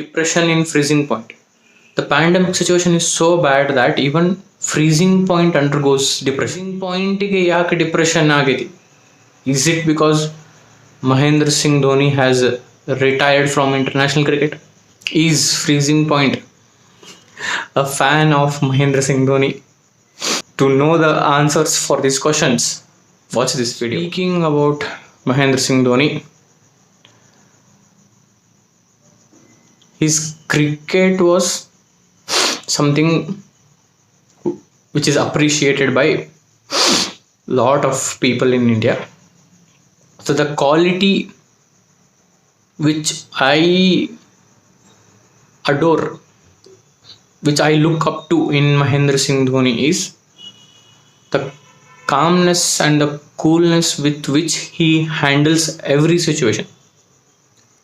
depression in freezing point. The pandemic situation is so bad that even freezing point undergoes depression. Freezing point ಗೆ ಯಾಕೆ depression ಆಗಿದೆ? Is it because Mahendra Singh Dhoni has retired from international cricket? Is freezing point a fan of Mahendra Singh Dhoni? To know the answers for these questions, watch this video. Speaking about Mahendra Singh Dhoni, his cricket was something which is appreciated by lot of people in India. So the quality which I adore, which I look up to in Mahendra Singh Dhoni is the calmness and the coolness with which he handles every situation,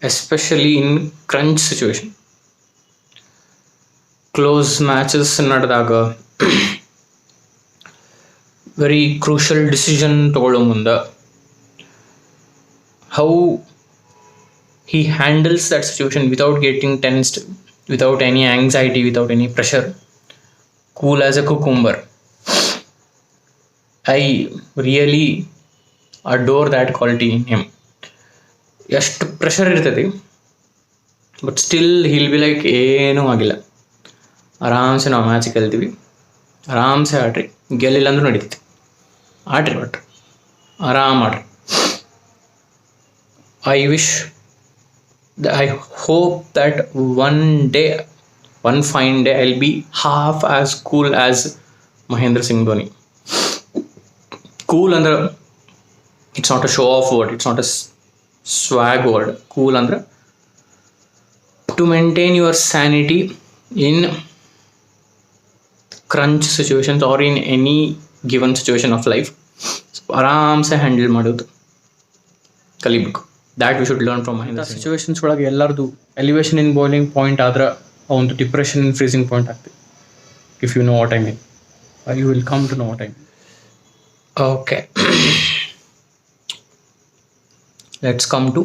especially in crunch situation. Close matches ನಡೆದಾಗ very crucial decision ತಗೊಳ್ಳೋ ಮುಂದೆ how he handles that situation without getting tensed, without any anxiety, without any pressure, cool as a cucumber. I really adore that quality in him. ಎಷ್ಟು pressure ಇರ್ತದೆ but still he'll be like ಏನೂ ಆಗಿಲ್ಲ, ಆರಾಮ್ಸೆ ನಾವು match ಗೆಲ್ತೀವಿ, ಆರಾಮ್ಸೆ ಆಡ್ರಿ, ಗೆಲ್ಲಿಲ್ಲ ಅಂದ್ರೂ ನಡೀತೈತಿ, ಆಡ್ರಿ but ಆರಾಮ್ ಆಡ್ರಿ. I wish, I hope that one day, one fine day, I'll be half as cool as Mahendra Singh Dhoni. Cool ಅಂದ್ರೆ it's not a show off word, it's not a swag word. Cool ಅಂದ್ರೆ to maintain your sanity in crunch situations or in any given situation of life. ಆರಾಮ್ಸೆ handle ಮಾಡೋದು ಕಲಿಬೇಕು. That we should learn from Mahendra Singh. Situations ಒಳಗೆ ಎಲ್ಲರದು elevation in boiling point ಆದ್ರೆ ಒಂದು depression in freezing point ಆಗ್ತದೆ. If you know what I mean, you will come to know what I mean. Okay, let's come to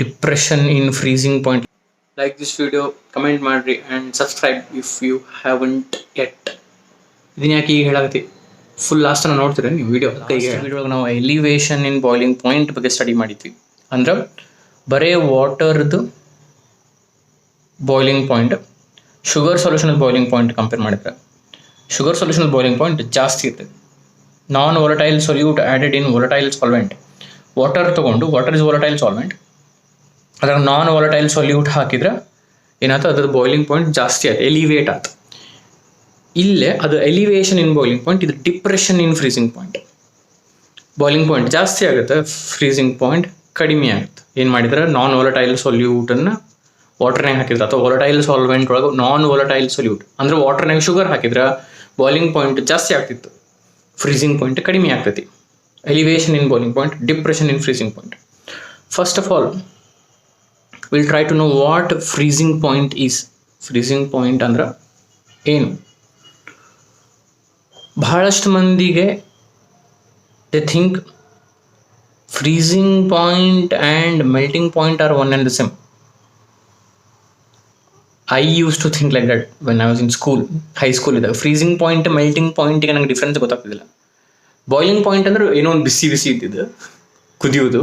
depression in freezing point. Like this video, comment ಮಾಡಿರಿ and subscribe if you haven't yet. ಇದನ್ನ ಯಾಕೆ ಈಗ ಹೇಳಾಗತ್ತಿ, full ಲಾಸ್ಟನ್ನು ನೋಡ್ತೀರ ನೀವು video. ವಿಡಿಯೋಗೆ ನಾವು elevation in boiling point ಬಗ್ಗೆ study ಮಾಡಿದ್ವಿ. ಅಂದ್ರೆ ಬರೇ ವಾಟರ್ದು boiling point sugar solution boiling point compare ಮಾಡಿದ್ರೆ ಶುಗರ್ ಸೊಲ್ಯೂಷನ್ ಬಾಯ್ಲಿಂಗ್ ಪಾಯಿಂಟ್ ಜಾಸ್ತಿ ಇರ್ತದೆ. Non volatile solute added in volatile solvent. Water ತೊಗೊಂಡು, ವಾಟರ್ ಇಸ್ ವೊಲಟೈಲ್ ಸಾಲ್ವೆಂಟ್, ಅದರ ನಾನ್ ವೊಲಟೈಲ್ ಸೊಲ್ಯೂಟ್ ಹಾಕಿದ್ರೆ ಏನಾಯ್ತು, ಅದ್ರ ಬಾಯ್ಲಿಂಗ್ ಪಾಯಿಂಟ್ ಜಾಸ್ತಿ ಆಯ್ತು, ಎಲಿವೇಟ್ ಆಯ್ತು. ಇಲ್ಲೇ ಅದು ಎಲಿವೇಶನ್ ಇನ್ ಬಾಯ್ಲಿಂಗ್ ಪಾಯಿಂಟ್, ಇದು depression in freezing point. Boiling point ಜಾಸ್ತಿ ಆಗುತ್ತೆ, ಫ್ರೀಸಿಂಗ್ ಪಾಯಿಂಟ್ ಕಡಿಮೆ ಆಗುತ್ತೆ. ಏನು ಮಾಡಿದ್ರೆ ನಾನ್ ವೊಲಟೈಲ್ ಸೊಲ್ಯೂಟನ್ನು ವಾಟರ್ನಾಗ ಹಾಕಿದ್ರೆ ಅಥವಾ ವೊಲಟೈಲ್ ಸಾಲ್ವೆಂಟ್ ಒಳಗೆ ನಾನ್ ವೊಲಟೈಲ್ ಸೊಲ್ಯೂಟ್ ಅಂದರೆ ವಾಟರ್ನಾಗ ಶುಗರ್ ಹಾಕಿದ್ರೆ ಬಾಯ್ಲಿಂಗ್ ಪಾಯಿಂಟ್ ಜಾಸ್ತಿ ಆಗ್ತಿತ್ತು, ಫ್ರೀಸಿಂಗ್ ಪಾಯಿಂಟ್ ಕಡಿಮೆ ಆಗ್ತೈತಿ. Elevation in boiling point, depression in freezing point. First of all will try to know what freezing point is. Freezing point ಅಂದ್ರೆ ಏನು? ಬಹಳಷ್ಟು ಮಂದಿಗೆ they think freezing point and melting point are one and the same. I used to think like that when I was in school, high school ಇದ್ದಾಗ. Freezing point melting ಪಾಯಿಂಟಿಗೆ ನನಗೆ difference ಗೊತ್ತಾಗ್ತಿದ್ದಿಲ್ಲ. Boiling point ಅಂದ್ರೆ ಏನೋ ಒಂದು ಬಿಸಿ ಬಿಸಿ ಇದ್ದಿದ್ದು ಕುದಿಯೋದು.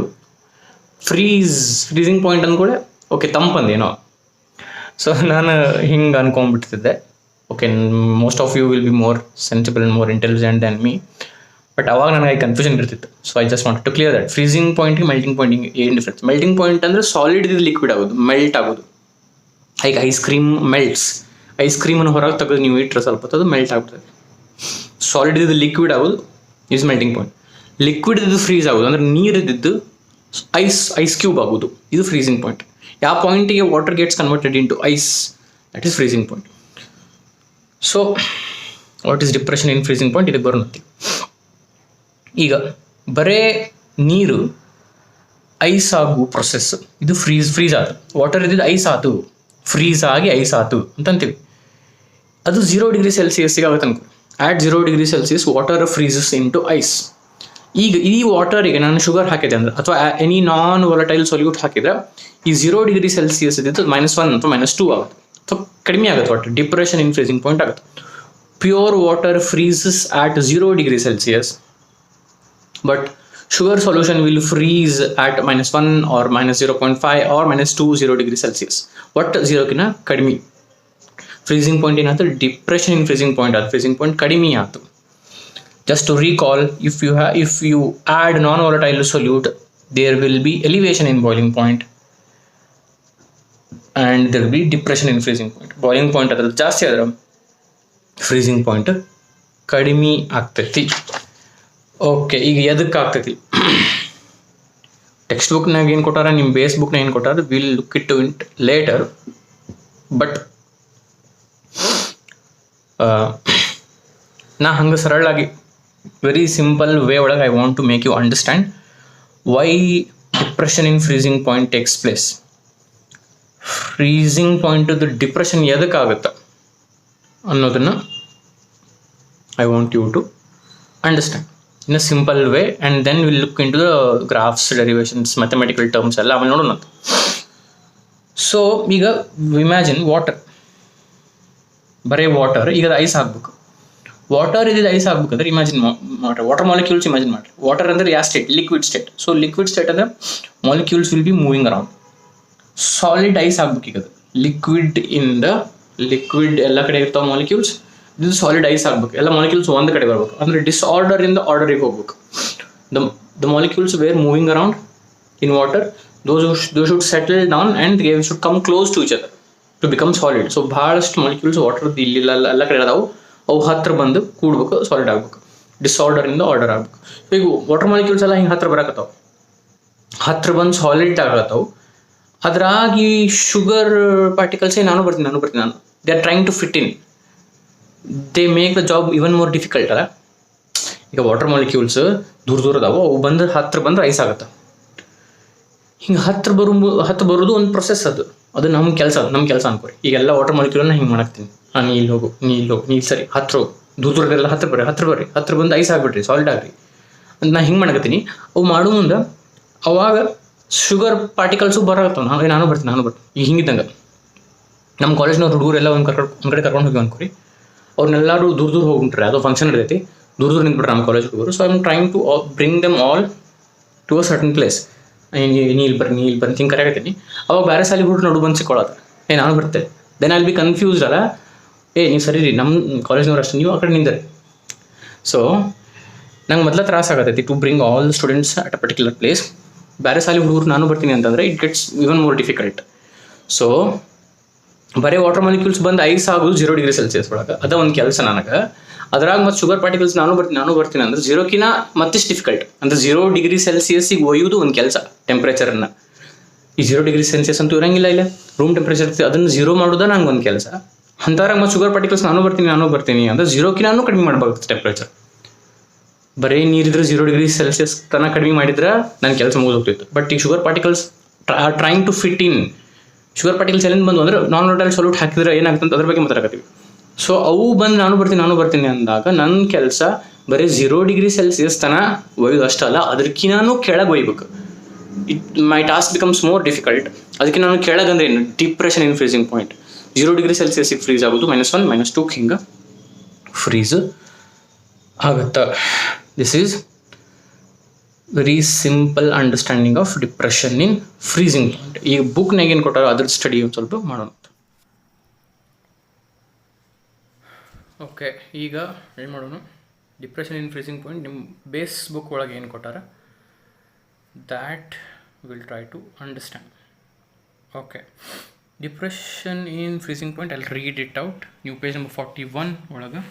Freezing point ಅಂದ್ಕೂಡೆ ಓಕೆ ತಂಪಂದೇನೋ. ಸೊ ನಾನು ಹಿಂಗೆ ಅನ್ಕೊಂಡ್ಬಿಡ್ತಿದ್ದೆ. Okay, most of you will be more sensible and more intelligent than me. But ಅವಾಗ ನನಗೆ ಕನ್ಫ್ಯೂಷನ್ ಇರ್ತಿತ್ತು. So I just want to clear that. Freezing ಪಾಯಿಂಟಿಗೆ ಮೆಲ್ಟಿಂಗ್ ಪಾಯಿಂಟಿಗೆ ಏನು ಡಿಫ್ರೆನ್ಸ್? ಮೆಲ್ಟಿಂಗ್ ಪಾಯಿಂಟ್ ಅಂದರೆ ಸಾಲಿಡ್ ಇದು ಲಿಕ್ವಿಡ್ ಆಗೋದು, ಮೆಲ್ಟ್ ಆಗೋದು. ಈಗ ಐಸ್ ಕ್ರೀಮ್ ಮೆಲ್ಟ್ಸ್, ಐಸ್ ಕ್ರೀಮನ್ನು ಹೊರಗೆ ತೆಗೆದು ನೀವು ಇಟ್ಟರೆ ಸ್ವಲ್ಪ ಅದು ಮೆಲ್ಟ್ ಆಗ್ಬಿಡ್ತದೆ. ಸಾಲಿಡ್ ಇದು ಲಿಕ್ವಿಡ್ ಆಗೋದು ಈಸ್ ಮೆಲ್ಟಿಂಗ್ ಪಾಯಿಂಟ್. ಲಿಕ್ವಿಡ್ ಇದು ಫ್ರೀಸ್ ಆಗೋದು ಅಂದರೆ ನೀರಿದ್ದು ಐಸ್ ಕ್ಯೂಬ್ ಆಗೋದು, ಇದು ಫ್ರೀಸಿಂಗ್ ಪಾಯಿಂಟ್. ಯಾವ ಪಾಯಿಂಟಿಗೆ water gets converted into ice, that is freezing point. So what is depression in freezing point? ಇದಕ್ಕೆ ಬರೋಣ. ಈಗ ಬರೇ ನೀರು ಐಸ್ ಆಗು ಪ್ರೊಸೆಸ್, ಇದು ಫ್ರೀಸ್ ಆಯ್ತು. ವಾಟರ್ ಇದ್ದಿದ್ದು ಐಸ್ ಆಯ್ತು, ಫ್ರೀಸ್ ಆಗಿ ಐಸ್ ಆಯ್ತು ಅಂತಂತೀವಿ. ಅದು 0 ಡಿಗ್ರಿ ಸೆಲ್ಸಿಯಸ್ಸಿಗೆ ಆಗುತ್ತೆ ಅನ್ಕೋ. At 0 degree Celsius water freezes into ice. ಈಗ ಈ ವಾಟರಿಗೆ ನಾನು ಶುಗರ್ ಹಾಕಿದೆ ಅಂದ್ರೆ ಅಥವಾ ಎನಿ ನಾನ್ ವಾಲಟೈಲ್ ಸೊಲ್ಯೂಟ್ ಹಾಕಿದ್ರೆ ಈ 0 ಡಿಗ್ರಿ ಸೆಲ್ಸಿಯಸ್ ಇದ್ದು -1 ಅಥವಾ -2 ಆಗುತ್ತೆ ಅಥವಾ ಕಡಿಮೆ ಆಗುತ್ತೆ. Water depression in freezing point ಆಗುತ್ತೆ. Pure water freezes at 0 degree Celsius, but sugar solution will freeze at -1 or -0.5 or -2 0 degree Celsius. What 0 ಕಿನ ಕಡಿಮೆ ಫ್ರೀಸಿಂಗ್ ಪಾಯಿಂಟ್ ಏನಾಯ್ತು, ಡಿಪ್ರೆಷನ್ ಇನ್ ಫ್ರೀಸಿಂಗ್ ಪಾಯಿಂಟ್ ಆದ ಫ್ರೀಸಿಂಗ್ ಪಾಯಿಂಟ್ ಕಡಿಮೆ ಆಯ್ತು. Just to recall, if you add non-volatile solute, there will be elevation in boiling point and there will be depression in freezing point. Boiling point ಅದ್ರಲ್ಲಿ ಜಾಸ್ತಿ ಆದ್ರೆ freezing point ಕಡಿಮೆ ಆಗ್ತೈತಿ. Okay, ಈಗ ಎದಕ್ಕೆ ಆಗ್ತೈತಿ? ಟೆಕ್ಸ್ಟ್ ಬುಕ್ನಾಗ ಏನು ಕೊಟ್ಟಾರ, ನಿಮ್ಮ ಬೇಸ್ ಬುಕ್ನಾಗ ಏನು ಕೊಟ್ಟಾರ, will look it to it later. But ನಾ ಹಂಗೆ ಸರಳಾಗಿ ವೆರಿ ಸಿಂಪಲ್ ವೇ ಒಳಗೆ I want to make you understand why depression in freezing point takes place. Freezing ಪಾಯಿಂಟದು ಡಿಪ್ರೆಷನ್ ಎದಕ್ಕಾಗುತ್ತೆ ಅನ್ನೋದನ್ನು I want you to understand in a simple way, and then we'll look into the graphs, derivations, mathematical terms ಎಲ್ಲ ಆಮೇಲೆ ನೋಡೋಣ. So ಈಗ imagine water, ಬರೀ water, ಈಗ ice ಹಾಕ್ಬೇಕು. ವಾಟರ್ ಇದ್ದಿದ್ದು ಐಸ್ ಹಾಕ್ಬೇಕಂದ್ರೆ ಇಮ್ಯಾಜಿನ್ ವಾಟರ್ ಮಾಲಿಕ್ಯೂಲ್ಸ್ ಇಮ್ಯಾಜಿನ್ ಮಾಡಿರಿ. ವಾಟರ್ ಅಂದರೆ ಯಾವ state? Liquid state. So liquid state ಅಂದರೆ molecules will be moving around. Solid ice ಹಾಕ್ಬೇಕು. ಈಗ ಲಿಕ್ವಿಡ್ ಎಲ್ಲ ಕಡೆ ಇರ್ತಾವೆ ಮಾಲಿಕ್ಯೂಲ್ಸ್, ಇದು ಸಾಲಿಡ್ ಐಸ್ ಆಗ್ಬೇಕು. ಎಲ್ಲ ಮಾಲಿಕ್ಯೂಲ್ಸ್ ಒಂದು ಕಡೆ ಬರ್ಬೇಕು, ಅಂದರೆ ಡಿಸ್ಆರ್ಡರ್ ಇಂದ ಆರ್ಡರಿಗೆ ಹೋಗ್ಬೇಕು. The molecules were moving around in water, those should settle down and they should come close to each other to become solid. So ಭಾಳಷ್ಟು ಮಾಲಿಕ್ಯೂಲ್ಸ್ ವಾಟರ್ ಇಲ್ಲಿ ಎಲ್ಲ ಕಡೆ ಅದಾವು, ಅವು ಹತ್ರ ಬಂದು ಕೂಡ್ಬೇಕು, ಸಾಲಿಡ್ ಆಗ್ಬೇಕು, ಡಿಸ್ಆರ್ಡರ್ ಇಂದ ಆರ್ಡರ್ ಆಗ್ಬೇಕು. ಸೊ ಈಗ ವಾಟರ್ ಮಾಲಿಕ್ಯೂಲ್ಸ್ ಎಲ್ಲ ಹಿಂಗೆ ಹತ್ರ ಬರಕತ್ತಾವ, ಹತ್ರ ಬಂದು ಸಾಲಿಡ್ ಆಗತ್ತಾವು. ಅದ್ರಾಗಿ ಶುಗರ್ ಪಾರ್ಟಿಕಲ್ಸೇ ನಾನು ಬರ್ತೀನಿ they are trying to fit in. They make the job even more difficult ಅಲ್ಲ. ಈಗ ವಾಟರ್ ಮಾಲಿಕ್ಯೂಲ್ಸ್ ದೂರ ಅದಾವು, ಅವು ಹತ್ರ ಬಂದ್ರೆ ಐಸ್ ಆಗುತ್ತೆ. ಹಿಂಗೆ ಹತ್ರ ಬರೋದು ಒಂದು ಪ್ರೊಸೆಸ್. ಅದು ನಮ್ಮ ಕೆಲಸ ಅನ್ಕೋರಿ. ಈಗೆಲ್ಲ ವಾಟರ್ ಮಾಲಿಕ್ಯೂಲ್ನ ಹಿಂಗೆ ಮಾಡಾಕ್ತೀನಿ. ನೀ ಇಲ್ಲಿ ಹೋಗು, ನೀ ಸರಿ ಹತ್ರ ಹೋಗು, ದೂರದೆಲ್ಲ ಹತ್ರ ಬರ್ರಿ, ಹತ್ರ ಬಂದು ಐಸ್ ಆಗ್ಬಿಟ್ರಿ, ಸಾಲಿಡ್ ಆಗ್ರಿ ಅಂತ ನಾ ಹಿಂಗೆ ಮಾಡಕತ್ತೀನಿ. ಅವು ಮಾಡೋ ಮುಂದೆ ಅವಾಗ ಶುಗರ್ ಪಾರ್ಟಿಕಲ್ಸು ಬರಕತ್ತಾವ. ನಾನು ಬರ್ತೀನಿ. ಈಗ ಹಿಂಗಿದ್ದಂಗೆ ನಮ್ಮ ಕಾಲೇಜ್ನವ್ರು ಹುಡುಗರೆಲ್ಲ ಒಂದು ಕಡೆ ಕರ್ಕೊಂಡು ಹೋಗಿ ಅನ್ಕೋರಿ. ಅವ್ರನ್ನೆಲ್ಲರೂ ದೂರ ಹೋಗ್ಬಿಟ್ರೆ, ಅದು ಫಂಕ್ಷನ್ ಇರ್ತೈತಿ, ದೂರ ನಿಂತ್ಬಿಟ್ರೆ ನಮ್ಮ ಕಾಲೇಜ್ ಹುಡುಗರು. So I am trying to bring them all to a certain place. ನೀ ಇಲ್ಲಿ ಬರ್ರಿ ಹಿಂಗೆ ಕರೆಯಾಗತ್ತೀನಿ. ಅವಾಗ ಬೇರೆ ಸಾಲಿ ಹುಡುಗರು ನೋಡು ಬಂದು ಸಿಕ್ಕೊಳ್ಳೋದು, ನಾನು ಬರ್ತೇನೆ. Then I will be confused ಅಲ್ಲ, ನೀವು ಸರಿ ರೀ, ನಮ್ಮ ಕಾಲೇಜ್ನವ್ರು ಅಷ್ಟೇ, ನೀವು ಆ ಕಡೆ ನಿಂದರಿ. ಸೊ ನಂಗೆ ಮೊದಲ ತ್ರಾಸ ಆಗತ್ತೈತಿ to bring all students at a particular place. ಬೇರೆ ಸಾಲಿ ಹುಡುಗರು ನಾನು ಬರ್ತೀನಿ ಅಂತಂದರೆ it gets even more difficult. So ಬರೀ ವಾಟರ್ ಮಾಲಿಕ್ಯೂಲ್ಸ್ ಬಂದು ಐಸ್ ಆಗೋದು 0 ಡಿಗ್ರಿ ಸೆಲ್ಸಿಯಸ್ ಒಳಗೆ, ಅದ ಒಂದು ಕೆಲಸ ನನಗೆ. ಅದ್ರಾಗ ಮತ್ತು ಶುಗರ್ ಪಾರ್ಟಿಕಲ್ಸ್ ನಾನು ಬರ್ತೀನಿ ಅಂದ್ರೆ 0ಕಿನ ಮತ್ತಿಷ್ಟು ಡಿಫಿಕಲ್ಟ್. ಅಂದ್ರೆ 0 ಡಿಗ್ರಿ ಸೆಲ್ಸಿಯಸ್ಸಿಗೆ ಒಯ್ಯೋದು ಒಂದು ಕೆಲಸ. ಟೆಂಪ್ರೇಚರನ್ನು ಈ 0 ಡಿಗ್ರಿ ಸೆಲ್ಸಿಯಸ್ ಅಂತೂ ಇರಂಗಿಲ್ಲ, ಇಲ್ಲ ರೂಮ್ ಟೆಂಪ್ರೇಚರ್ ಅದನ್ನು 0 ಮಾಡೋದು ನಂಗೆ ಒಂದು ಕೆಲಸ. ಅಂಥವ್ರಾಗ ಮತ್ತು ಶುಗರ್ ಪಾರ್ಟಿಕಲ್ಸ್ ನಾನು ಬರ್ತೀನಿ ಅಂದ್ರೆ 0ಕಿನ ಕಡಿಮೆ ಮಾಡಬೇಕಾಗುತ್ತೆ ಟೆಂಪ್ರೇಚರ್. ಬರೀ ನೀರಿದ್ರೆ 0 ಡಿಗ್ರಿ ಸೆಲ್ಸಿಯಸ್ ತನಕ ಕಡಿಮೆ ಮಾಡಿದ್ರೆ ನನ್ನ ಕೆಲಸ ಮುಗಿದೋಗ್ತಿತ್ತು. ಬಟ್ ಈಗ sugar particles trying to fit in. Sugar particles ಎಲ್ಲಿಂದ ಬಂದು ಅಂದ್ರೆ ನಾನ್ ವಾಲಟೈಲ್ ಸೊಲ್ಯೂಟ್ ಹಾಕಿದ್ರೆ ಏನಾಗುತ್ತೆ ಅಂತ ಅದ್ರ ಬಗ್ಗೆ ಮಾತಾಡಕತ್ತೀವಿ. ಸೊ ಅವು ಬಂದು ನಾನು ಬರ್ತೀನಿ ಅಂದಾಗ ನನ್ನ ಕೆಲಸ ಬರೀ 0 ಡಿಗ್ರಿ ಸೆಲ್ಸಿಯಸ್ ತನಕ ಒಯ್ಯೋದು ಅಷ್ಟಲ್ಲ, ಅದಕ್ಕಿಂತ ಕೆಳಗೆ ಒಯ್ಬೇಕು. My task becomes more difficult. ಅದಕ್ಕೆ ನಾನು ಕೆಳಗಂದ್ರೆ ಏನು, depression in freezing point 0 degree ಸೆಲ್ಸಿಯಸ್ಸಿಗೆ ಫ್ರೀಸ್ ಆಗೋದು, -1 -2 ಹಿಂಗೆ ಫ್ರೀಸ್ ಆಗುತ್ತೆ. This is very simple understanding of depression in freezing point. ಈಗ ಬುಕ್ನಾಗ ಏನು ಕೊಟ್ಟಾರೋ ಅದ್ರ ಸ್ಟಡಿ ಒಂದು ಸ್ವಲ್ಪ ಮಾಡೋಣ. ಓಕೆ, ಈಗ ಏನು ಮಾಡೋಣ, ಡಿಪ್ರೆಷನ್ ಇನ್ ಫ್ರೀಸಿಂಗ್ ಪಾಯಿಂಟ್ ನಿಮ್ಮ ಬೇಸ್ ಬುಕ್ ಒಳಗೆ ಏನು ಕೊಟ್ಟಾರ that will try to understand. Okay, depression in freezing point I will read it out. ನೀವು ಪೇಜ್ ನಂಬರ್ 41 ಒಳಗೆ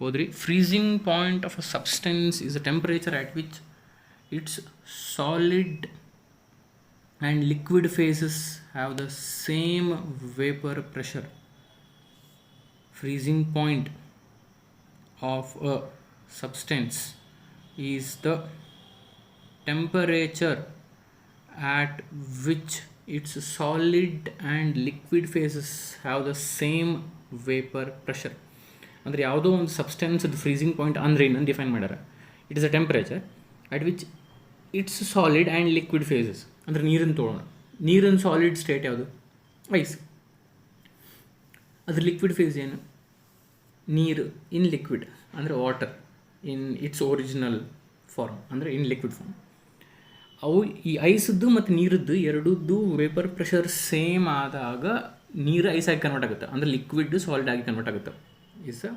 ಹೋದ್ರಿ. Freezing point of a substance is a temperature at which its solid and liquid phases have the same vapor pressure. Freezing point of a substance is the temperature at which its solid and liquid phases have the same vapor pressure. ಅಂದರೆ ಯಾವುದೋ ಒಂದು substance freezing point ಅಂದರೆ ಏನಂತ define ಮಾಡ್ಯಾರ. It is a temperature at which it's solid and liquid phases. ಅಂದರೆ ನೀರನ್ನು ತೊಗೊಳ್ಳೋಣ. ನೀರಿನ ಸಾಲಿಡ್ ಸ್ಟೇಟ್ ಯಾವುದು? ಐಸ್. ಅದ್ರ ಲಿಕ್ವಿಡ್ ಫೇಸ್ ಏನು? ನೀರು ಇನ್ ಲಿಕ್ವಿಡ್, ಅಂದರೆ water in its original form, ಅಂದರೆ ಇನ್ ಲಿಕ್ವಿಡ್ ಫಾರ್ಮ್. ಅವು ಈ ಐಸದ್ದು ಮತ್ತು ನೀರದ್ದು ಎರಡದ್ದು ವೇಪರ್ ಪ್ರೆಷರ್ ಸೇಮ್ ಆದಾಗ ನೀರು ಐಸ್ ಆಗಿ ಕನ್ವರ್ಟ್ ಆಗುತ್ತೆ, ಅಂದರೆ ಲಿಕ್ವಿಡ್ ಸಾಲಿಡ್ ಆಗಿ ಕನ್ವರ್ಟ್ ಆಗುತ್ತೆ. Is the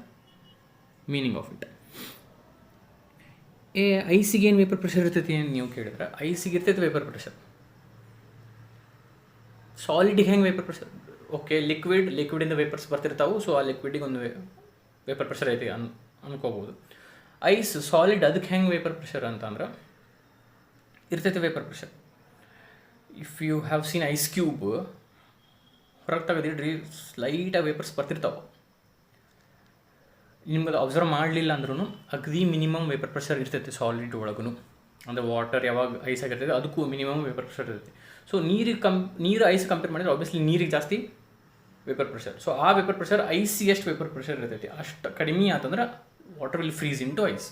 meaning of it. ಐಸಿಗೆ ಏನು ವೇಪರ್ ಪ್ರೆಷರ್ ಇರ್ತೈತಿ ಏನು ನೀವು ಕೇಳಿದ್ರೆ, ಐಸಿಗೆ ಇರ್ತೈತೆ ವೇಪರ್ ಪ್ರೆಷರ್. ಸಾಲಿಡಿಗೆ ಹೆಂಗೆ ವೇಪರ್ ಪ್ರೆಷರ್? ಓಕೆ, ಲಿಕ್ವಿಡಿಂದ ವೇಪರ್ಸ್ ಬರ್ತಿರ್ತಾವೆ, ಸೊ ಆ ಲಿಕ್ವಿಡಿಗೆ ಒಂದು ವೇಪರ್ ಪ್ರೆಷರ್ ಐತಿ ಅನ್ಕೋಬೋದು. ಐಸ್ ಸಾಲಿಡ್ ಅದಕ್ಕೆ ಹೆಂಗೆ ವೇಪರ್ ಪ್ರೆಷರ್ ಅಂತಂದ್ರೆ ಇರ್ತೈತೆ vapour pressure. If you have seen ice cube, ಹೊರಗೆ ತೆಗೆದಿಡ್ರಿ, ಲೈಟಾಗಿ ವೇಪರ್ಸ್ ಬರ್ತಿರ್ತಾವೆ. ನಿಮ್ಗೆ ಅದು ಅಬ್ಸರ್ವ್ ಮಾಡಲಿಲ್ಲ ಅಂದ್ರೂ ಅಗದಿ ಮಿನಿಮಮ್ ವೇಪರ್ ಪ್ರೆಷರ್ ಇರ್ತೈತೆ ಸಾಲಿಡ್ ಒಳಗೂ. ಅಂದರೆ ವಾಟರ್ ಯಾವಾಗ ಐಸ್ ಆಗಿರ್ತೈತೆ ಅದಕ್ಕೂ ಮಿನಿಮಮ್ ವೇಪರ್ ಪ್ರೆಷರ್ ಇರ್ತೈತೆ. ಸೊ ನೀರು ಐಸ್ ಕಂಪೇರ್ ಮಾಡಿದ್ರೆ ಆಬ್ವಿಯಸ್ಲಿ ನೀರಿಗೆ ಜಾಸ್ತಿ ವೇಪರ್ ಪ್ರೆಷರ್. ಸೊ ಆ ವೇಪರ್ ಪ್ರೆಷರ್ ಐಸಿಗೆ ಎಷ್ಟು ವೇಪರ್ ಪ್ರೆಷರ್ ಇರ್ತೈತಿ ಅಷ್ಟು ಕಡಿಮೆ ಆತಂದ್ರೆ water will freeze into ice.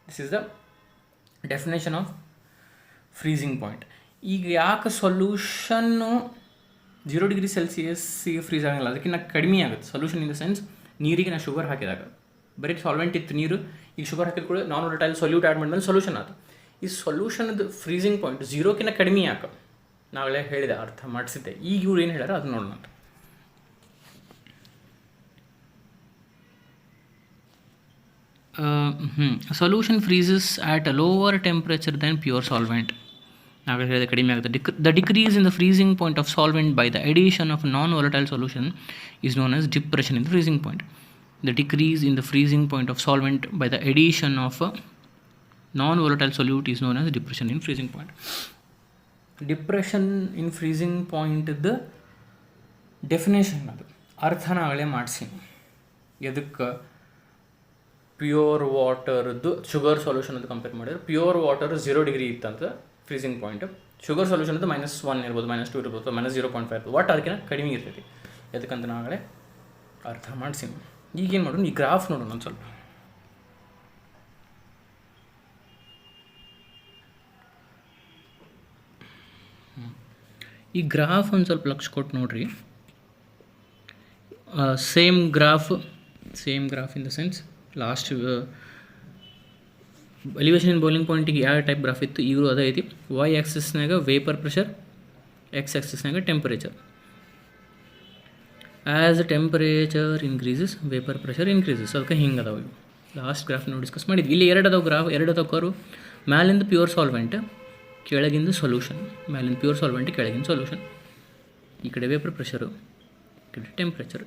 This is the definition of freezing point. ಈಗ ಯಾಕೆ ಸೊಲ್ಯೂಷನ್ನು 0 ಡಿಗ್ರಿ ಸೆಲ್ಸಿಯಸ್ಸಿಗೆ ಫ್ರೀಸ್ ಆಗಲ್ಲ, ಅದಕ್ಕಿಂತ ಕಡಿಮೆ ಆಗುತ್ತೆ ಸೊಲ್ಯೂಷನ್. ಇನ್ ದ ಸೆನ್ಸ್, ನೀರಿಗೆ ನಾನು ಶುಗರ್ ಹಾಕಿದಾಗ ಬರೀ ಸಾಲ್ವೆಂಟ್ ಇತ್ತು ನೀರು, ಈಗ ಶುಗರ್ ಹಾಕಿದ ಕೂಡ ನಾನ್ ವೋಲಟೈಲ್ ಸೊಲ್ಯೂಟ್ ಆ್ಯಡ್ ಮಾಡಿದ್ಮೇಲೆ ಸೊಲ್ಯೂಷನ್ ಆಯ್ತು. ಈ ಸೊಲ್ಯೂಷನ್ದು ಫ್ರೀಸಿಂಗ್ ಪಾಯಿಂಟ್ 0ಕ್ಕಿಂತ ಕಡಿಮೆ ಯಾಕೆ? ನಾವೇ ಹೇಳಿದೆ, ಅರ್ಥ ಮಾಡಿಸಿದ್ದೆ. ಈಗ ಇವ್ರು ಏನು ಹೇಳ್ಯಾರ ಅದು ನೋಡೋಣ. Solution freezes at a lower temperature than pure solvent. ನಾವೇ ಹೇಳಿದೆ ಕಡಿಮೆ ಆಗುತ್ತೆ. The decrease in the freezing point of solvent by the addition of non-volatile solution is known as depression in the freezing point. The decrease in the freezing point of solvent by the addition of a non-volatile solute is known as depression in freezing point. Depression in freezing point the definition ಅದು ಅರ್ಥ ನಾಳೆ ಮಾಡಿಸೀನಿ. ಎದಕ್ಕೆ pure ವಾಟರ್ದು sugar solution ಅದು compare ಮಾಡಿದ್ರೆ, pure water 0 degree ಇತ್ತಂತ freezing point, sugar solution ಅದು -1 ಇರ್ಬೋದು, -2 ಇರ್ಬೋದು, -0.5 ಇರ್ಬೋದು, ಒಟ್ಟು ಅದಕ್ಕಿಂತ ಕಡಿಮೆ ಇರ್ತೈತಿ. ಎದಕ್ಕಂತ ನಾಳೆ ಅರ್ಥ ಮಾಡಿಸೀನಿ. ಈಗೇನು ಮಾಡೋಣ, ಈ ಗ್ರಾಫ್ ನೋಡೋಣ ಒಂದು ಸ್ವಲ್ಪ. ಈ ಗ್ರಾಫ್ ಒಂದು ಸ್ವಲ್ಪ ಲಕ್ಷ ಕೊಟ್ಟು ನೋಡ್ರಿ. Same graph in the sense last elevation in boiling ಪಾಯಿಂಟಿಗೆ ಯಾವ ಟೈಪ್ ಗ್ರಾಫ್ ಇತ್ತು, ಈಗಲೂ ಅದೇ ಐತಿ. ವೈ ಆ್ಯಕ್ಸಿಸ್ನಾಗ ವೇಪರ್ ಪ್ರೆಷರ್, ಎಕ್ಸ್ ಆ್ಯಕ್ಸಿಸ್ನಾಗ temperature. As temperature increases vapour pressure increases. ಅದಕ್ಕೆ ಹಿಂಗೆ ಅದಾವೆ ಇವು. ಲಾಸ್ಟ್ ಗ್ರಾಫ್ ನಾವು ಡಿಸ್ಕಸ್ ಮಾಡಿದ್ವಿ. ಇಲ್ಲಿ ಎರಡು ಅದಾವೆ ಕರ್ವ್. ಮ್ಯಾಲಿಂದ ಪ್ಯೂರ್ ಸಾಲ್ವೆಂಟ್, ಕೆಳಗಿಂದ ಸೊಲ್ಯೂಷನ್. ಮ್ಯಾಲಿಂದ ಪ್ಯೂರ್ ಸಾಲ್ವೆಂಟ್, ಕೆಳಗಿಂದ ಸೊಲ್ಯೂಷನ್. ಈ ಕಡೆ ವೇಪರ್ ಪ್ರೆಷರು, ಈ ಕಡೆ temperature.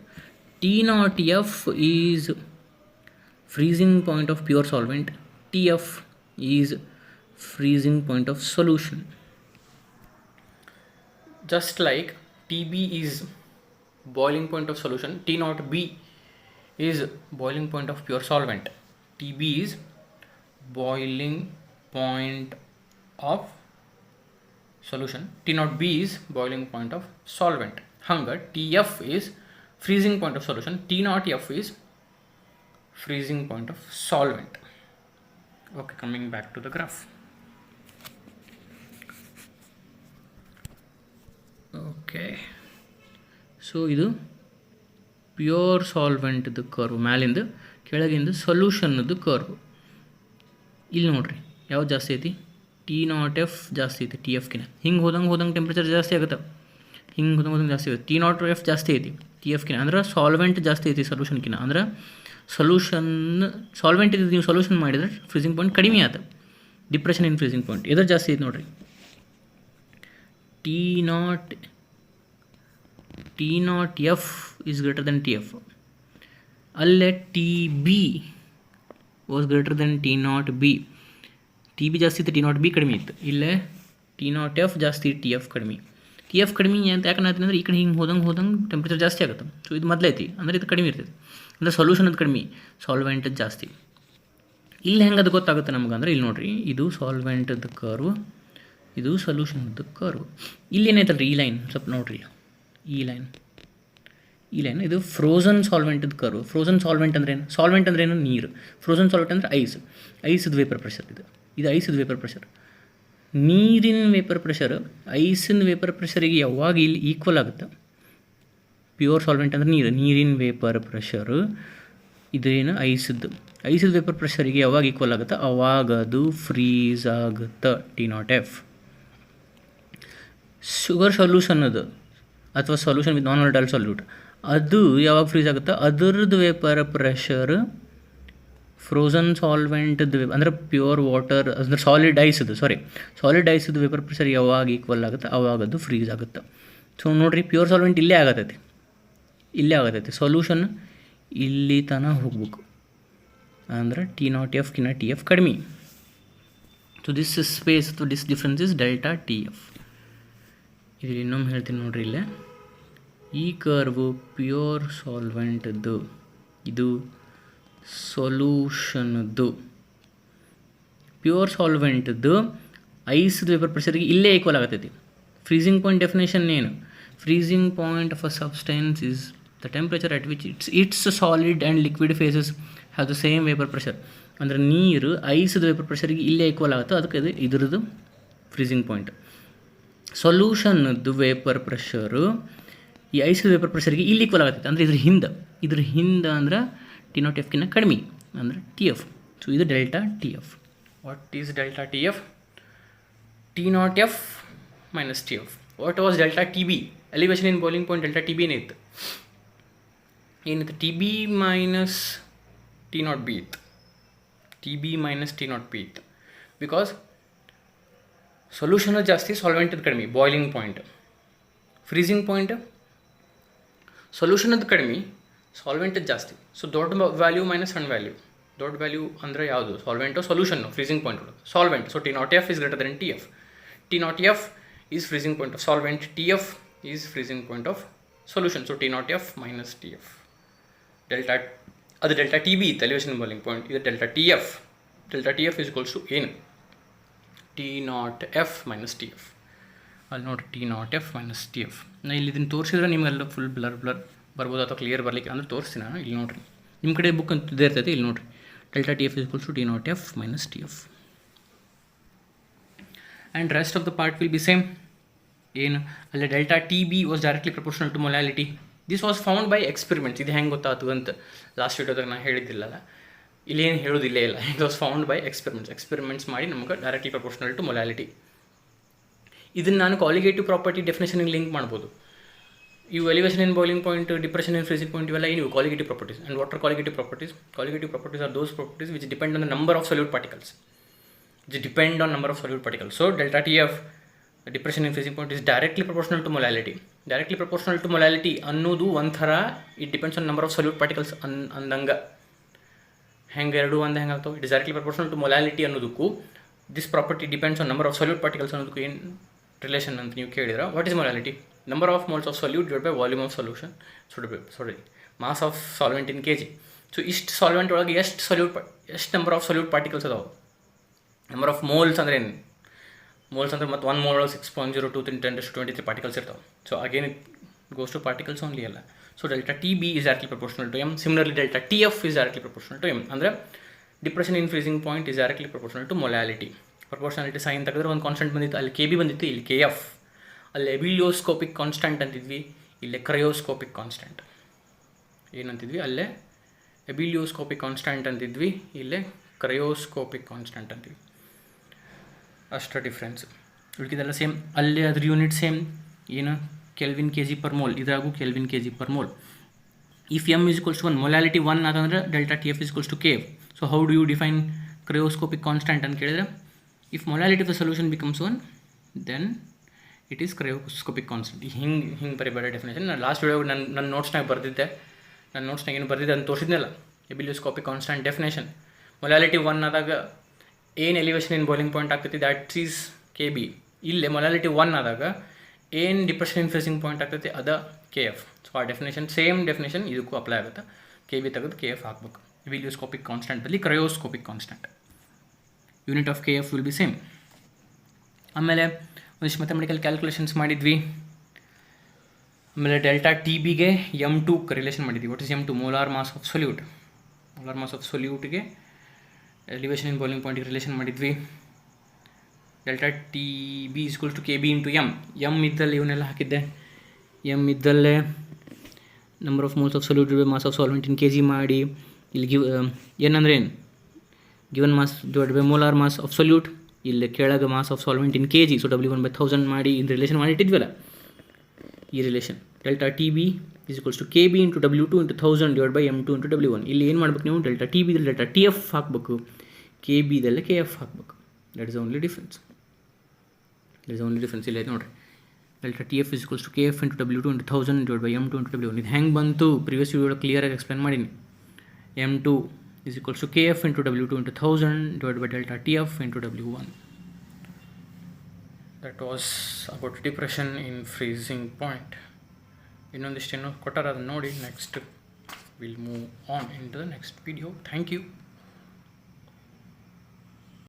T0F is freezing point of pure solvent. TF is freezing point of solution. Just like TB is boiling point of solution, T0B is boiling point of pure solvent. TB is boiling point of solution. T0B is boiling point of solvent. Hanga TF is freezing point of solution. T0F is freezing point of solvent. Okay, coming back to the graph. Okay, so ಇದು pure ಸಾಲ್ವೆಂಟ್ದು curve, ಮ್ಯಾಲಿಂದ ಕೆಳಗಿಂದ ಸೊಲ್ಯೂಷನ್ದು curve. ಇಲ್ಲಿ ನೋಡ್ರಿ ಯಾವ್ದು ಜಾಸ್ತಿ ಐತಿ? T0F ಜಾಸ್ತಿ ಐತಿ TFಕಿನ. ಹಿಂಗೆ ಹೋದಂಗೆ ಟೆಂಪ್ರೇಚರ್ ಜಾಸ್ತಿ ಆಗುತ್ತೆ, ಹಿಂಗೆ ಹೋದಂಗೆ ಜಾಸ್ತಿ ಆಗುತ್ತೆ. T0F ಜಾಸ್ತಿ ಐತಿ TFಕಿನ, ಅಂದ್ರೆ ಸಾಲ್ವೆಂಟ್ ಜಾಸ್ತಿ ಐತಿ ಸೊಲ್ಯೂಷನ್ಕಿನ. ಅಂದ್ರೆ ಸಾಲ್ವೆಂಟ್ ಇದು ನೀವು ಸೊಲ್ಯೂಷನ್ ಮಾಡಿದ್ರೆ ಫ್ರೀಸಿಂಗ್ ಪಾಯಿಂಟ್ ಕಡಿಮೆ ಆಯ್ತು. ಡಿಪ್ರೆಷನ್ ಇನ್ ಫ್ರೀಸಿಂಗ್ ಪಾಯಿಂಟ್ ಎದ್ರ ಜಾಸ್ತಿ ಐತಿ ನೋಡ್ರಿ. T0F is greater than TF. ಅಲ್ಲೇ TB was greater than T0B. TB ಜಾಸ್ತಿ ಇತ್ತು, T0B ಕಡಿಮೆ ಇತ್ತು. ಇಲ್ಲೇ T0F ಜಾಸ್ತಿ, TF ಕಡಿಮೆ. TF ಕಡಿಮೆ ಅಂತ ಯಾಕೆ ಅಂದ್ರೆ ಈ ಕಡೆ ಹಿಂಗೆ ಹೋದಂಗೆ ಟೆಂಪ್ರೇಚರ್ ಜಾಸ್ತಿ ಆಗುತ್ತೆ. ಸೊ ಇದು ಮೊದಲೈತಿ, ಅಂದರೆ ಇದು ಕಡಿಮೆ ಇರ್ತೈತಿ. ಅಂದರೆ ಸೊಲ್ಯೂಷನ್ ಅದು ಕಡಿಮೆ, ಸಾಲ್ವೆಂಟದ್ದು ಜಾಸ್ತಿ. ಇಲ್ಲಿ ಹೆಂಗೆ ಅದು ಗೊತ್ತಾಗುತ್ತೆ ನಮ್ಗೆ ಅಂದ್ರೆ, ಇಲ್ಲಿ ನೋಡಿರಿ, ಇದು ಸಾಲ್ವೆಂಟದ್ದು ಕರ್ವ್, ಇದು ಸೊಲ್ಯೂಷನ್ದು ಕರ್ವ್. ಇಲ್ಲಿ ಏನೈತಲ್ಲ ರೀ, ಈ ಲೈನ್ ಸ್ವಲ್ಪ ನೋಡಿರಿ, ಈ ಲೈನ್ ಇದು ಫ್ರೋಝನ್ ಸಾಲ್ವೆಂಟದ್ದು ಕರ್ವ್. ಫ್ರೋಝನ್ ಸಾಲ್ವೆಂಟ್ ಅಂದ್ರೆ ಏನು? ಸಾಲ್ವೆಂಟ್ ಅಂದ್ರೆ ಏನು? ನೀರು. ಫ್ರೋಝನ್ ಸಾಲ್ವೆಂಟ್ ಅಂದರೆ ಐಸ್ದು ವೇಪರ್ ಪ್ರೆಷರ್ ಇದು. ಇದು ಐಸಿದ ವೇಪರ್ ಪ್ರೆಷರ್. ನೀರಿನ ವೇಪರ್ ಪ್ರೆಷರ್ ಐಸಿನ ವೇಪರ್ ಪ್ರೆಷರಿಗೆ ಯಾವಾಗ ಇಲ್ಲಿ ಈಕ್ವಲ್ ಆಗುತ್ತೆ, ಪ್ಯೂರ್ ಸಾಲ್ವೆಂಟ್ ಅಂದರೆ ನೀರಿನ ವೇಪರ್ ಪ್ರೆಷರು ಇದೇನು ಐಸಿದ್ದು ವೇಪರ್ ಪ್ರೆಷರಿಗೆ ಯಾವಾಗ ಈಕ್ವಲ್ ಆಗುತ್ತೆ ಅವಾಗ ಅದು ಫ್ರೀಸ್ ಆಗುತ್ತೆ. T0F. ಶುಗರ್ ಸೊಲ್ಯೂಷನ್ ಅದು ಅಥವಾ solution with non volatile solute ಅದು ಯಾವಾಗ ಫ್ರೀಸ್ ಆಗುತ್ತೆ, ಅದರದ್ದು ವೇಪರ್ ಪ್ರೆಷರ್ ಫ್ರೋಝನ್ ಸಾಲ್ವೆಂಟ್ದು ಅಂದರೆ ಪ್ಯೂರ್ ವಾಟರ್ ಅಂದರೆ ಸಾಲಿಡ್ ಐಸ್ದು ವೇಪರ್ ಪ್ರೆಷರ್ ಯಾವಾಗ ಈಕ್ವಲ್ ಆಗುತ್ತೆ ಅವಾಗ ಅದು ಫ್ರೀಸ್ ಆಗುತ್ತೆ. ಸೊ ನೋಡಿರಿ, ಪ್ಯೂರ್ ಸಾಲ್ವೆಂಟ್ ಇಲ್ಲೇ ಆಗತೈತಿ, ಸೊಲ್ಯೂಷನ್ ಇಲ್ಲಿ ತನಕ ಹೋಗ್ಬೇಕು ಅಂದರೆ T0F ಕಿನ್ನ TF ಕಡಿಮೆ. ಸೊ ದಿಸ್ ಸ್ಪೇಸ್ ಅಥವಾ this difference is delta TF. ಇದು ಇನ್ನೊಮ್ಮೆ ಹೇಳ್ತೀನಿ ನೋಡ್ರಿ, ಇಲ್ಲೇ ಈ ಕರ್ವು ಪ್ಯೂರ್ ಸಾಲ್ವೆಂಟ್ದು, ಇದು ಸೊಲ್ಯೂಷನ್ದು. ಪ್ಯೂರ್ ಸಾಲ್ವೆಂಟ್ದು ಐಸ್ದು ವೇಪರ್ ಪ್ರೆಷರ್ಗೆ ಇಲ್ಲೇ ಈಕ್ವಲ್ ಆಗತೈತಿ. ಫ್ರೀಸಿಂಗ್ ಪಾಯಿಂಟ್ ಡೆಫಿನೇಷನ್ ಏನು? Freezing point of a substance is the temperature at which it's solid and liquid phases have the same vapour pressure. ಅಂದರೆ ನೀರು ಐಸ್ದು ವೇಪರ್ ಪ್ರೆಷರ್ಗೆ ಇಲ್ಲೇ ಈಕ್ವಲ್ ಆಗುತ್ತೆ, ಅದಕ್ಕೆ ಇದು ಇದ್ರದ್ದು ಫ್ರೀಸಿಂಗ್ ಪಾಯಿಂಟ್. ಸೊಲ್ಯೂಷನ್ದು ವೇಪರ್ ಪ್ರೆಷರು ಈ ಐಸ್ದು ವೇಪರ್ ಪ್ರೆಷರ್ಗೆ ಇಲ್ಲಿ ಈಕ್ವಲ್ ಆಗತ್ತೆ, ಅಂದರೆ ಇದ್ರ ಹಿಂದೆ ಅಂದ್ರೆ T0F ಕಿನ್ನ ಕಡಿಮೆ ಅಂದರೆ TF. ಸೊ ಇದು delta TF. What is delta TF? T0F minus TF. What was delta TB? Elevation in boiling point delta TB ಏನಿತ್ತು TB ಮೈನಸ್ T0B ಇತ್ತು. TB ಮೈನಸ್ T0B ಇತ್ತು ಬಿಕಾಸ್ ಸೊಲ್ಯೂಷನ್ ಜಾಸ್ತಿ, ಸಾಲ್ವೆಂಟದ್ದು ಕಡಿಮೆ. ಬಾಯ್ಲಿಂಗ್ ಪಾಯಿಂಟ್, ಫ್ರೀಸಿಂಗ್ ಪಾಯಿಂಟ್, ಸೊಲ್ಯೂಷನದ್ದು ಕಡಿಮೆ, ಸಾಲ್ವೆಂಟದ್ದು ಜಾಸ್ತಿ. So ದೊಡ್ಡ value minus ಸಣ್ಣ value. ದೊಡ್ಡ ವ್ಯಾಲ್ಯೂ ಅಂದರೆ ಯಾವುದು? ಸಾಲ್ವೆಂಟು, ಸೊಲ್ಯೂಷನ್ನು. ಫ್ರೀಸಿಂಗ್ ಪಾಯಿಂಟ್ ಒಳಗೆ solvent. So T0F is greater than TF. T0F is freezing point of solvent. TF is freezing point of solution. So T0F minus TF. ಅದು delta TB ಇತ್ತು, elevation boiling point. ಇದು delta TF. Delta TF is equals to ಏನು? T0F minus TF. ಅಲ್ಲಿ ನೋಡಿರಿ, T0F minus TF. ನಾನು ಇಲ್ಲಿ ಇದನ್ನು ತೋರಿಸಿದ್ರೆ ನಿಮಗೆಲ್ಲ ಫುಲ್ ಬ್ಲರ್ ಬರ್ಬೋದು ಅಥವಾ ಕ್ಲಿಯರ್ ಬರಲಿಕ್ಕೆ ಅಂದರೆ ತೋರಿಸ್ತೀನಿ ನಾನು. ಇಲ್ಲಿ ನೋಡಿರಿ, ನಿಮ್ಮ ಕಡೆ ಬುಕ್ ಅಂತ ಇದೇ ಇರ್ತೈತೆ. ಇಲ್ಲಿ ನೋಡಿರಿ, delta TF is equals to T0F minus TF. And rest of the part will be same. ಏನು ಅಲ್ಲಿ delta TB was directly proportional to molality. This was found by experiments. ಇದು ಹೆಂಗೆ ಗೊತ್ತಾಯ್ತು ಅಂತ ಲಾಸ್ಟ್ ವಿಡಿಯೋದಾಗ ನಾನು ಹೇಳಿದ್ದಿಲ್ಲಲ್ಲ, ಇಲ್ಲೇನು ಹೇಳೋದಿಲ್ಲೇ ಇಲ್ಲ. It was found by experiments ಮಾಡಿ ನಮಗೆ ಡೈರೆಕ್ಟ್ಲಿ ಪ್ರಪೋರ್ಷನಲ್ ಟು ಮೊಲಾಲಿಟಿ. ಇದನ್ನು ನಾನು ಕಾಲಿಗೇಟಿವ್ ಪ್ರಾಪರ್ಟಿ ಡೆಫಿನೇಷನ್ಗೆ ಲಿಂಕ್ ಮಾಡ್ಬೋದು. ಇವು elevation in boiling point, depression in freezing point, ಇವೆಲ್ಲ ಏನು colligative properties. And what are colligative properties? Colligative properties are those properties which depend on the number of solute particles. So delta TF, depression in freezing point, is directly proportional to molality. Directly proportional to molality ಅನ್ನೋದು ಒಂಥರ it depends on number of solute particles ಅಂದಂಗ. ಹೆಂಗೆ ಎರಡು ಒಂದು ಹೆಂಗಾಗ್ತಾವೆ? It is directly proportional to molality ಅನ್ನೋದಕ್ಕೂ this property depends on number of solute particles ಅನ್ನೋದಕ್ಕೂ ಏನು ರಿಲೇಷನ್ ಅಂತ ನೀವು ಕೇಳಿದ್ರೆ, what is molality? Number of moles of solute divide by volume of solution mass of solvent in kg. So ಇಷ್ಟು solvent ಒಳಗೆ ಎಷ್ಟು number of solute particles ಅದಾವೆ? Number of moles ಅಂದರೆ ಏನು? ಮೋಲ್ಸ್ ಅಂದರೆ ಮತ್ತು 1 mole 6.02 × 10⁻23 ಪಾರ್ಟಿಕಲ್ಸ್ ಇರ್ತಾವೆ. So again it goes to particles only ಅಲ್ಲ. So delta TB is directly proportional to M. Similarly, delta TF is directly proportional to M. ಅಂದರೆ depression in freezing point is directly proportional to molality. Proportionality sign ತೆಗೆದ್ರೆ ಒಂದು constant ಬಂದಿತ್ತು, ಅಲ್ಲಿ KB ಬಂದಿತ್ತು, ಇಲ್ಲಿ KF. ಅಲ್ಲಿ ebullioscopic constant ಅಂತಿದ್ವಿ, ಇಲ್ಲೇ cryoscopic constant ಏನಂತಿದ್ವಿ, ಅಲ್ಲೇ ಎಬಿಲಿಯೋಸ್ಕೋಪಿಕ್ ಕಾನ್ಸ್ಟೆಂಟ್ ಅಂತಿದ್ವಿ, ಇಲ್ಲೇ ಕ್ರಯೋಸ್ಕೋಪಿಕ್ ಕಾನ್ಸ್ಟೆಂಟ್ ಅಂತೀವಿ. ಅಷ್ಟರ ಡಿಫ್ರೆನ್ಸ್. ಉಳಿದಿದ್ದೆಲ್ಲ ಸೇಮ್. ಅಲ್ಲೇ ಅದ್ರ ಯೂನಿಟ್ ಸೇಮ್. ಏನು? Kelvin kg/mol. ಇದ್ರಾಗೂ kelvin kg/mol. If M is equals to 1, molality 1 ಅಂತಂದರೆ delta TF is equals to K. So how do you define cryoscopic constant ಅಂತ ಕೇಳಿದ್ರೆ, if molality of the solution becomes 1 then it is cryoscopic constant. ಹಿಂಗೆ ಬರೀಬೇಡ definition. ನಾನು last video ನನ್ನ ನೋಟ್ಸ್ನಾಗ ಬರೆದಿದ್ದೆ. ಏನು ಬರೆದಿದ್ದೆ ಅಂತ ತೋರಿಸಿದ್ನಲ್ಲ, ಎಬಿಲಿಯೋಸ್ಕೋಪಿಕ್ ಕಾನ್ಸ್ಟೆಂಟ್ ಡೆಫಿನೇಷನ್. ಮೊಲಾಲಿಟಿ 1 ಆದಾಗ ಏನು ಎಲಿವೇಶನ್ ಇನ್ ಬಾಯ್ಲಿಂಗ್ ಪಾಯಿಂಟ್ ಆಗ್ತೈತಿ, ದ್ಯಾಟ್ ಈಸ್ KB. ಇಲ್ಲೇ ಮೊಲಾಲಿಟಿ 1 ಆದಾಗ ಏನು ಡಿಪ್ರೆಷನ್ ಇನ್ ಫ್ರೀಸಿಂಗ್ ಪಾಯಿಂಟ್ ಆಗ್ತೈತಿ, ಅದ KF. ಸೊ ಆ ಡೆಫಿನೇಷನ್, ಸೇಮ್ ಡೆಫಿನೇಷನ್ ಇದಕ್ಕೂ ಅಪ್ಲೈ ಆಗುತ್ತೆ. KB ತೆಗೆದು KF ಹಾಕ್ಬೇಕು. ಎಬಿಲಿಯೋಸ್ಕೋಪಿಕ್ ಕಾನ್ಸ್ಟೆಂಟ್ ಬದಲಿ cryoscopic constant. Unit of KF will be same. ಆಮೇಲೆ ಒಂದಿಷ್ಟು ಮ್ಯಾಥಮೆಟಿಕಲ್ ಕ್ಯಾಲ್ಕುಲೇಷನ್ಸ್ ಮಾಡಿದ್ವಿ. ಆಮೇಲೆ ಡೆಲ್ಟಾ TBಗೆ M2 ರಿಲೇಷನ್ ಮಾಡಿದ್ವಿ. What is M2? Molar mass of solute. Molar mass of ಸೊಲ್ಯೂಟ್ಗೆ ಎಲಿವೇಶನ್ ಇನ್ ಬಾಯ್ಲಿಂಗ್ ಪಾಯಿಂಟಿಗೆ ರಿಲೇಷನ್ ಮಾಡಿದ್ವಿ. Delta T B equals to K B into M ಇದ್ದಲ್ಲಿ ಇವನ್ನೆಲ್ಲ ಹಾಕಿದ್ದೆ. ಎಮ್ ಇದ್ದಲ್ಲೇ number of moles of solute mass of solvent in K G ಮಾಡಿ ಇಲ್ಲಿ ಏನಂದ್ರೆ ಏನು given mass divide by molar mass of solute, ಇಲ್ಲಿ ಕೆಳಗೆ mass of solvent in K G, so W1/1000 ಮಾಡಿ ಇನ್ ರಿಲೇಷನ್ ಮಾಡಿಟ್ಟಿದ್ವಲ್ಲ ಈ relation. Delta T B is equals to K B into W2 into 1000 divide by M2 into W1. ಇಲ್ಲಿ ಏನು ಮಾಡ್ಬೇಕು ನೀವು, delta T ಬಿದಲ್ಲಿ ಡೆಲ್ಟಾ ಟಿ ಎಫ್ ಹಾಕಬೇಕು, K ಬಿದಲ್ಲೇ ಕೆ ಎಫ್ ಹಾಕಬೇಕು. That is only difference. ಇಲ್ಲಿ ಆಯ್ತು ನೋಡಿರಿ. Delta T F is equals to K F into W2 into 1000 divide by M2 into W1. ಇದು ಹೆಂಗೆ ಬಂತು ಪ್ರಿವಿಯಸ್ ವಿಡಿಯೋ ಕ್ಲಿಯರಾಗಿ ಎಕ್ಸ್ಪ್ಲೇನ್ ಮಾಡೀನಿ. M2 is equals to Kf into W2 into 1000 divided by delta Tf into W1. That was about depression in freezing point. ಇನ್ನೊಂದಿಷ್ಟು ಕೊಟ್ಟಾರ ಅದನ್ನು ನೋಡಿ. Next will move on into the next video. Thank you.